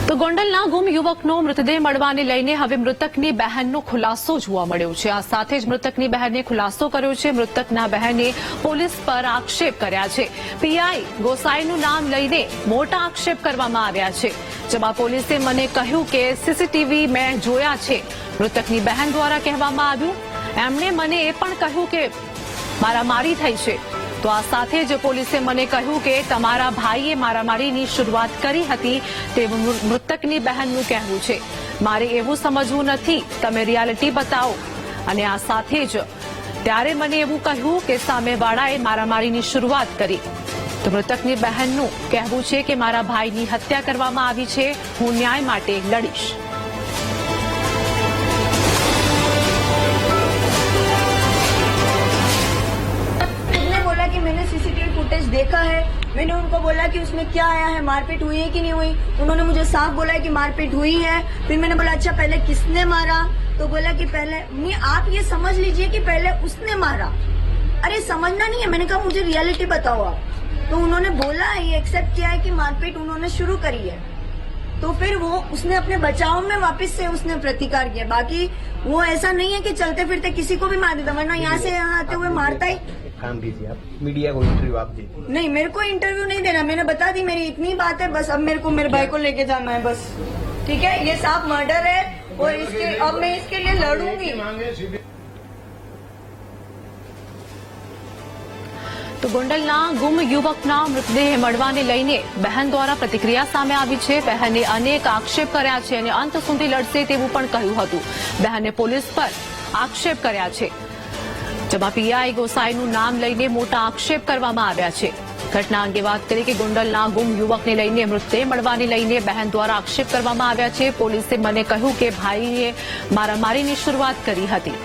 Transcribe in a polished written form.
તો ગોંડલના ગુમ યુવકનો મૃતદેહ મળવાને લઈને હવે મૃતકની બહેનનો ખુલાસો જોવા મળ્યો છે। આ સાથે જ મૃતકની બહેને ખુલાસો કર્યો છે। મૃતકના બહેને પોલીસ પર આક્ષેપ કર્યા છે। પીઆઈ ગોસાઈનું નામ લઈને મોટા આક્ષેપ કરવામાં આવ્યા છે। જેમાં પોલીસે મને કહ્યું કે સીસીટીવી મેં જોયા છે। મૃતકની બહેન દ્વારા કહેવામાં આવ્યું એમણે મને એ પણ કહ્યું કે મારામારી થઈ છે। તો આ સાથે જ પોલીસે મને કહ્યું કે તમારા ભાઈએ મારામારીની શરૂઆત કરી હતી તેવું મૃતકની બહેનનું કહેવું છે। મારે એવું સમજવું નથી, તમે રિયાલિટી બતાવો। અને આ સાથે જ ત્યારે મને એવું કહ્યું કે સામેવાળાએ મારામારીની શરૂઆત કરી। તો મૃતકની બહેનનું કહેવું છે કે મારા ભાઈની હત્યા કરવામાં આવી છે, હું ન્યાય માટે લડીશ। कि मैंने सीसीटीवी फुटेज देखा है। मैंने उनको बोला कि उसमें क्या आया है, मारपीट हुई है कि नहीं हुई। उन्होंने मुझे साफ बोला है कि मारपीट हुई है। फिर मैंने बोला अच्छा पहले किसने मारा, तो बोला कि पहले नहीं, आप ये समझ लीजिए कि पहले उसने मारा। अरे समझना नहीं है, मैंने कहा मुझे रियलिटी बताओ आप। तो उन्होंने बोला ये एक्सेप्ट किया है कि मारपीट उन्होंने शुरू करी है। तो फिर वो उसने अपने बचाव में वापस से उसने प्रतिकार किया। बाकी वो ऐसा नहीं है कि चलते फिरते किसी को भी मार देता, वरना यहाँ से यहाँ आते हुए मारता ही। काम कीजिए आप, मीडिया को इंटरव्यू आप दीजिए। नहीं, मेरे को इंटरव्यू नहीं देना, मैंने बता दी मेरी इतनी बात है बस। अब मेरे को मेरे भाई को लेके जाना है बस, ठीक है। ये साफ मर्डर है और इसके अब मैं इसके लिए लड़ूंगी। તો ગોંડલના ગુમ યુવકના મૃતદેહ મળવાને લઈને બહેન દ્વારા પ્રતિક્રિયા સામે આવી છે। બહેને અનેક આક્ષેપ કર્યા છે અને અંત સુધી લડશે તેવું પણ કહ્યું હતું। બહેને પોલીસ પર આક્ષેપ કર્યા છે, જેમાં પીઆઈ ગોસાઈનું નામ લઈને મોટા આક્ષેપ કરવામાં આવ્યા છે। ઘટના અંગે વાત કરી કે ગોંડલના ગુમ યુવકને લઈને મૃતદેહ મળવાને લઈને બહેન દ્વારા આક્ષેપ કરવામાં આવ્યા છે। પોલીસે મને કહ્યું કે ભાઈએ મારામારીની શરૂઆત કરી હતી।